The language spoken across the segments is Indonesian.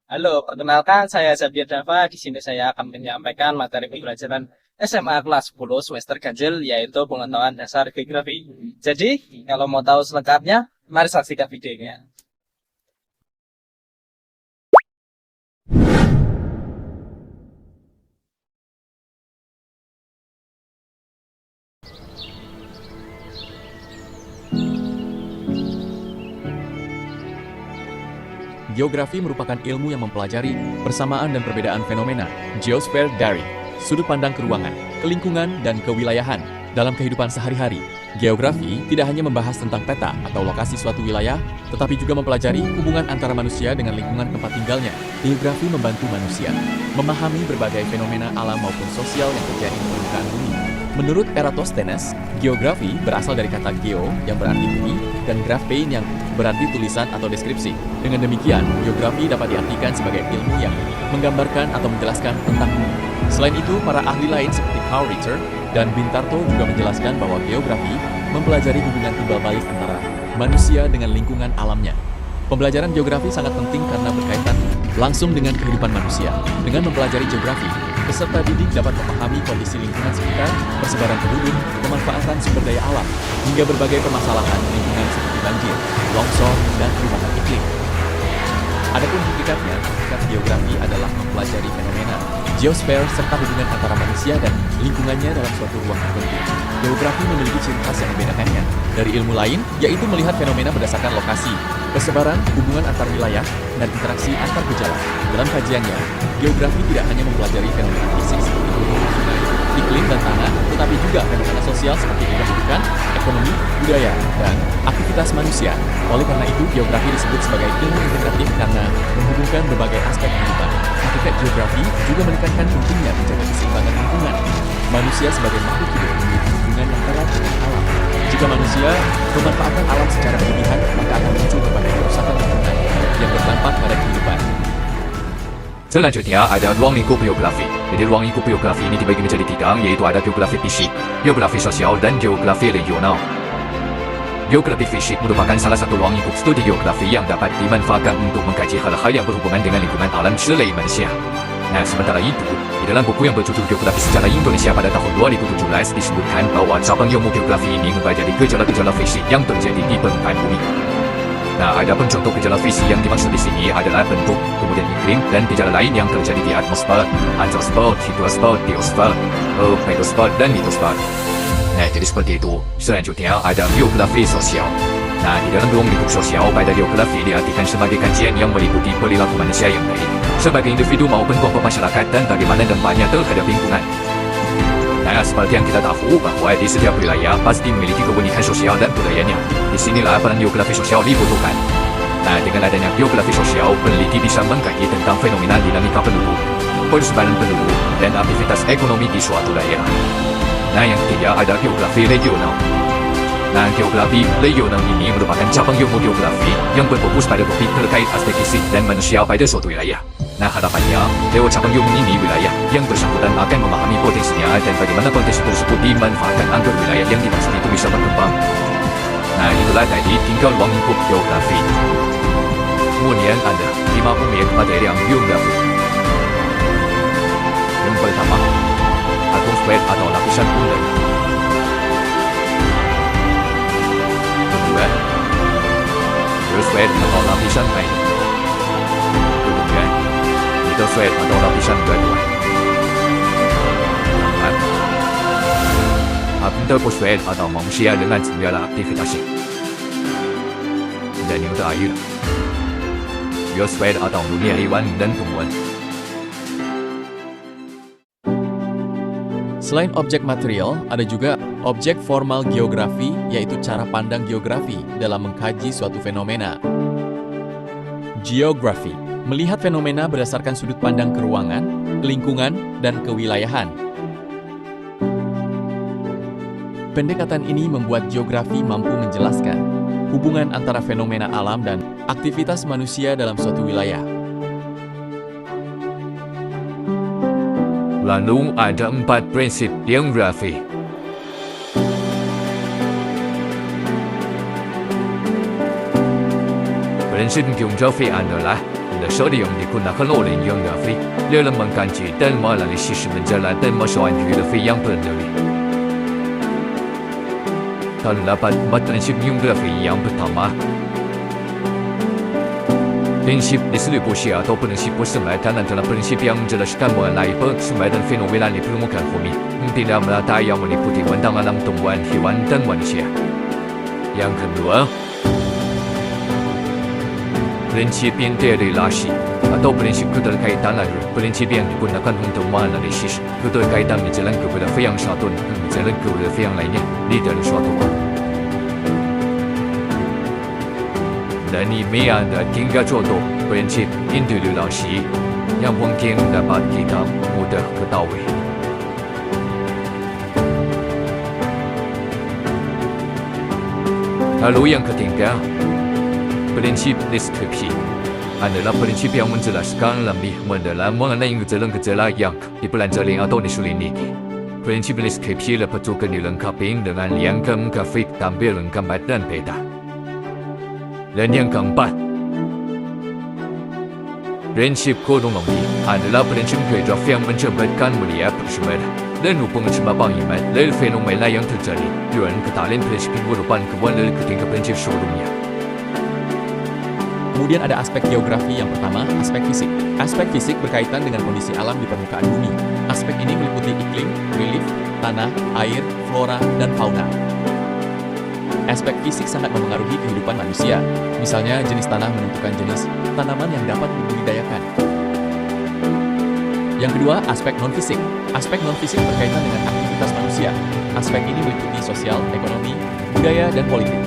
Halo, perkenalkan saya Zabir Dava. Di sini saya akan menyampaikan materi pembelajaran SMA kelas 10 semester ganjil yaitu pengetahuan dasar geografi. Jadi, kalau mau tahu selengkapnya, mari saksikan videonya. Geografi merupakan ilmu yang mempelajari persamaan dan perbedaan fenomena geosfer dari sudut pandang keruangan, kelingkungan, dan kewilayahan dalam kehidupan sehari-hari. Geografi tidak hanya membahas tentang peta atau lokasi suatu wilayah, tetapi juga mempelajari hubungan antara manusia dengan lingkungan tempat tinggalnya. Geografi membantu manusia memahami berbagai fenomena alam maupun sosial yang terjadi di permukaan bumi. Menurut Eratosthenes, geografi berasal dari kata geo yang berarti bumi dan graphein yang berarti tulisan atau deskripsi. Dengan demikian, geografi dapat diartikan sebagai ilmu yang menggambarkan atau menjelaskan tentang bumi. Selain itu, para ahli lain seperti Paul Ritter dan Bintarto juga menjelaskan bahwa geografi mempelajari hubungan timbal balik antara manusia dengan lingkungan alamnya. Pembelajaran geografi sangat penting karena berkaitan langsung dengan kehidupan manusia. Dengan mempelajari geografi, peserta didik dapat memahami kondisi lingkungan sekitar, persebaran penduduk, pemanfaatan sumber daya alam, hingga berbagai permasalahan lingkungan seperti banjir, longsor, dan perubahan iklim. Adapun hakikatnya, hakikat geografi adalah mempelajari fenomena geosfer serta hubungan antara manusia dan lingkungannya dalam suatu ruang tertentu. Geografi memiliki ciri khas yang membedakannya dari ilmu lain, yaitu melihat fenomena berdasarkan lokasi, persebaran, hubungan antar wilayah, dan interaksi antar gejala. Dalam kajiannya, geografi tidak hanya mempelajari fenomena fisik seperti gunung, sungai, iklim, dan tanah, tetapi juga fenomena sosial seperti kependudukan, ekonomi, budaya, dan aktivitas manusia. Oleh karena itu, geografi disebut sebagai ilmu integratif karena menghubungkan berbagai aspek kehidupan. Hakikat geografi juga menekankan pentingnya menjaga keseimbangan lingkungan. Manusia sebagai makhluk hidup memiliki hubungan yang erat dengan alam. Jika manusia memanfaatkan alam secara berlebihan, maka akan muncul berbagai kerusakan lingkungan yang berdampak pada kehidupan. Selanjutnya ada ruang lingkup geografi. Jadi ruang lingkup geografi ini dibagi menjadi tiga, yaitu ada geografi fisik, geografi sosial, dan geografi regional. Geografi fisik merupakan salah satu ruang lingkup studi geografi yang dapat dimanfaatkan untuk mengkaji hal-hal yang berhubungan dengan lingkungan alam selain manusia. Nah, sementara itu, di dalam buku yang berjudul Geografi Sejarah Indonesia pada tahun 2017 disebutkan bahwa cabang ilmu geografi ini mempelajari gejala-gejala fisik yang terjadi di permukaan bumi. Nah, ada pun contoh gejala fisik yang dimaksud di sini adalah bentuk, kemudian iklim, dan gejala lain yang terjadi di atmosfer, antrosfer, hidrosfer, biosfer, pedosfer, dan litosfer. Nah, jadi seperti itu. Selanjutnya ada geografi sosial. Nah, di dalam ruang lingkup sosial pada geografi diartikan sebagai kajian yang meliputi perilaku manusia yang baik sebagai individu maupun kelompok masyarakat dan bagaimana dampaknya terhadap lingkungan. Nah, seperti yang kita tahu bahwa di setiap wilayah pasti memiliki keunikan sosial dan budayanya. Disinilah peran geografi sosial dibutuhkan. Nah, dengan adanya geografi sosial, peneliti bisa mengkaji tentang fenomena dinamika penduduk, persebaran penduduk, dan aktivitas ekonomi di suatu daerah. Nah, yang ketiga ada geografi regional. Nah, geografi regional ini merupakan cabang ilmu geografi yang berfokus pada topik terkait aspek fisik dan manusia pada suatu wilayah. Nah, harapannya, lewat cabang ilmu ini wilayah yang bersangkutan akan memahami potensinya dan bagaimana potensi tersebut dimanfaatkan agar wilayah yang dimaksud itu bisa berkembang. Nah, itulah tadi tinggal ruang lingkup geografi. Kemudian ada 5 unit materi yang geografi. Yang pertama, atmosfer atau lapisan udara. Kedua, biosfer atau lapisan air. Kemudian, litosfer atau lapisan batuan. Keempat, antroposfer atau manusia dengan segala aktivitasnya. Dan yang terakhir, biosfer atau dunia hewan dan tumbuhan. Selain objek material, ada juga objek formal geografi, yaitu cara pandang geografi dalam mengkaji suatu fenomena. Geografi melihat fenomena berdasarkan sudut pandang keruangan, lingkungan, dan kewilayahan. Pendekatan ini membuat geografi mampu menjelaskan hubungan antara fenomena alam dan aktivitas manusia dalam suatu wilayah. Lalu ada 4 prinsip geografi. Prinsip geografi adalah 的设定digunakan oleh geografi dalam mengkaji dan menganalisis menjalan dan masalah geografi yang berdiri. Terdapat 4 prinsip geografi yang pertama. Prinsip distribusi atau prinsip persemaian adalah prinsip yang menjelaskan mengenai persemaian fenomena di permukaan bumi, tidak merata yang meliputi bentang alam tumbuhan, hewan, dan manusia. Yang kedua, prinsip interrelasi atau prinsip keterkaitan adalah prinsip yang digunakan untuk menganalisis keterkaitan menjalan geografi yang satu dengan menjalan geografi yang lainnya di dalam suatu waktu. Dan ini ada 3 contoh prinsip interrelasi yang mungkin dapat kita mudah ketahui. Lalu yang ketiga, prinsip deskripsi adalah prinsip yang menjelaskan lebih mendalam mengenai gejala-gejala yang dipelajari atau diselidiki. Prinsip deskripsi dapat juga dilengkapi dengan diagram grafik, tampilan gambar, dan peta. Dan yang keempat, prinsip kronologi adalah prinsip geografi yang mencobakan melihat persemaian dan hubungan sebab akibat dari fenomena yang terjadi dengan ketalian prinsip merupakan kebun dari ketiga prinsip sebelumnya. Kemudian ada aspek geografi yang pertama, aspek fisik. Aspek fisik berkaitan dengan kondisi alam di permukaan bumi. Aspek ini meliputi iklim, relief, tanah, air, flora, dan fauna. Aspek fisik sangat memengaruhi kehidupan manusia. Misalnya, jenis tanah menentukan jenis tanaman yang dapat dibudidayakan. Yang kedua, aspek non-fisik. Aspek non-fisik berkaitan dengan aktivitas manusia. Aspek ini meliputi sosial, ekonomi, budaya, dan politik.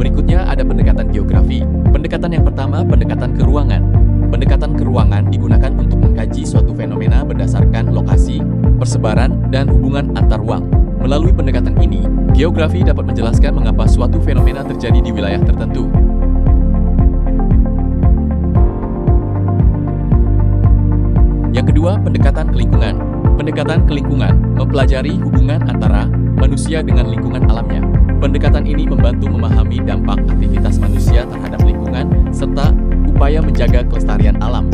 Berikutnya ada pendekatan geografi. Pendekatan yang pertama, pendekatan ke ruangan. Pendekatan ke ruangan digunakan untuk mengkaji suatu fenomena berdasarkan lokasi, persebaran, dan hubungan antar ruang. Melalui pendekatan ini, geografi dapat menjelaskan mengapa suatu fenomena terjadi di wilayah tertentu. Yang kedua, pendekatan ke lingkungan. Pendekatan ke lingkungan mempelajari hubungan antara manusia dengan lingkungan alamnya. Pendekatan ini membantu memahami dampak aktivitas manusia terhadap lingkungan serta upaya menjaga kelestarian alam.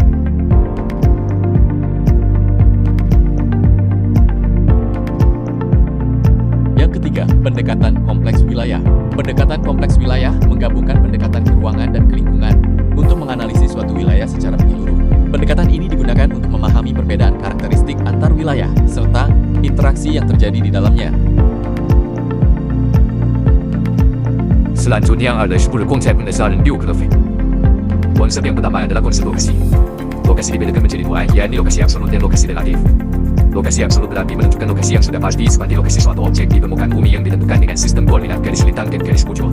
Yang ketiga, pendekatan kompleks wilayah. Pendekatan kompleks wilayah menggabungkan pendekatan ke ruangan dan ke lingkungan untuk menganalisis suatu wilayah secara menyeluruh. Pendekatan ini digunakan untuk memahami perbedaan karakteristik antar wilayah serta interaksi yang terjadi di dalamnya. Selanjutnya ada 10 konsep pendesaran geografi. Konsep yang pertama adalah konsep lokasi. Lokasi dibedakan menjadi 2, yakni lokasi absolut dan lokasi relatif. Lokasi absolut berarti menentukan lokasi yang sudah pasti seperti lokasi suatu objek di permukaan bumi yang ditentukan dengan sistem koordinat garis lintang dan garis bujur.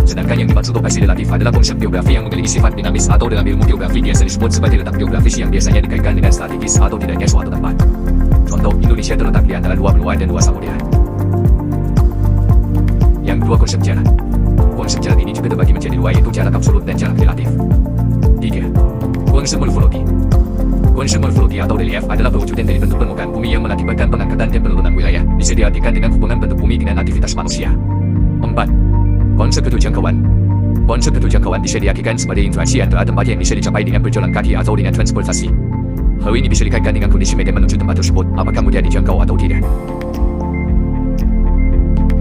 Sedangkan yang dimaksud lokasi relatif adalah konsep geografi yang memiliki sifat dinamis atau dalam ilmu geografi biasa disebut sebagai letak geografis yang biasanya dikaitkan dengan strategis atau tidaknya suatu tempat. Contoh, Indonesia terletak di antara 2 benua dan 2 samudera. Yang kedua, konsep jarak. Konsep jarak ini juga terbagi menjadi 2, yaitu jarak absolut dan jarak relatif. 3. Konsep morfologi. Konsep morfologi atau relief adalah perwujudan dari bentuk permukaan bumi yang mengakibatkan pengangkatan dan penurunan wilayah. Bisa diartikan dengan hubungan bentuk bumi dengan aktivitas manusia. 4. Konsep keterjangkauan. Konsep keterjangkauan bisa diartikan sebagai interaksi antara tempat yang bisa dicapai dengan berjalan kaki atau dengan transportasi. Hal ini bisa dikaitkan dengan kondisi medan menuju tempat tersebut, apakah mudah dijangkau atau tidak.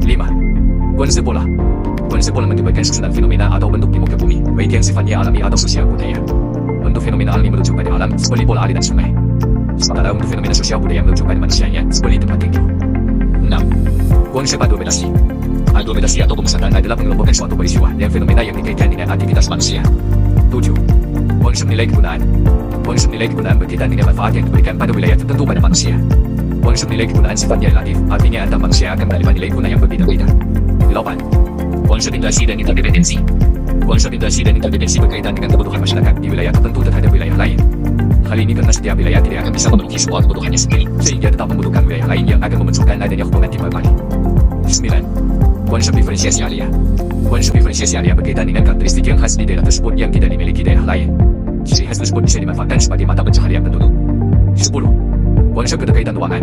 5. Konsep pola. Konsep pola menyebabkan susunan fenomena atau bentuk di muka bumi, baik yang sifatnya alami atau sosial budaya. Untuk fenomena alami merujuk pada alam, seperti pola aliran sungai. Sementara untuk fenomena sosial budaya merujuk pada manusianya, seperti tempat tinggal. 6. Konsep aglomerasi. Aglomerasi atau pemusatan adalah pengelompokan suatu peristiwa dan fenomena yang dikaitkan dengan aktivitas manusia. 7. Konsep nilai kegunaan. Konsep nilai kegunaan berkaitan dengan manfaat yang diberikan pada wilayah tertentu pada manusia. Konsep nilai kegunaan sifatnya relatif, artinya antar manusia akan menerima nilai guna yang berbeda-beda. 8. Konsep interaksi dan interdependensi. Konsep interaksi dan interdependensi berkaitan dengan kebutuhan masyarakat di wilayah tertentu terhadap wilayah lain. Hal ini karena setiap wilayah tidak akan bisa memenuhi semua kebutuhannya sendiri, sehingga tetap membutuhkan wilayah lain yang akan memunculkan adanya hubungan timbal balik. 9. Konsep diferensiasi area. Konsep diferensiasi area berkaitan dengan karakteristik yang khas di daerah tersebut yang tidak dimiliki daerah lain. Ciri khas tersebut bisa dimanfaatkan sebagai mata pencaharian penduduk. 10. Konsep keterkaitan ruangan.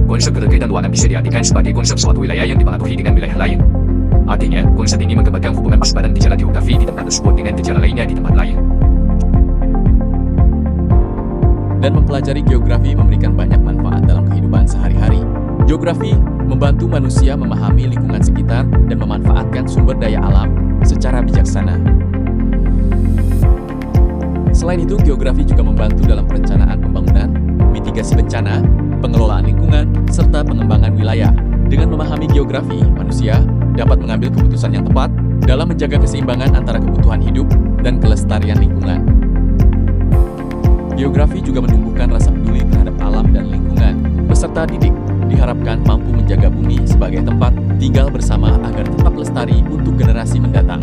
Konsep keterkaitan ruangan bisa diartikan sebagai konsep suatu wilayah yang dipengaruhi dengan wilayah lain. Artinya, konsep ini menggambarkan hubungan persebaran gejala geografi di tempat tersebut dengan gejala lainnya di tempat lain. Dan mempelajari geografi memberikan banyak manfaat dalam kehidupan sehari-hari. Geografi membantu manusia memahami lingkungan sekitar dan memanfaatkan sumber daya alam secara bijaksana. Selain itu, geografi juga membantu dalam perencanaan pembangunan, mitigasi bencana, pengelolaan lingkungan, serta pengembangan wilayah. Dengan memahami geografi, manusia dapat mengambil keputusan yang tepat dalam menjaga keseimbangan antara kebutuhan hidup dan kelestarian lingkungan. Geografi juga menumbuhkan rasa peduli terhadap alam dan lingkungan. Peserta didik diharapkan mampu menjaga bumi sebagai tempat tinggal bersama agar tetap lestari untuk generasi mendatang.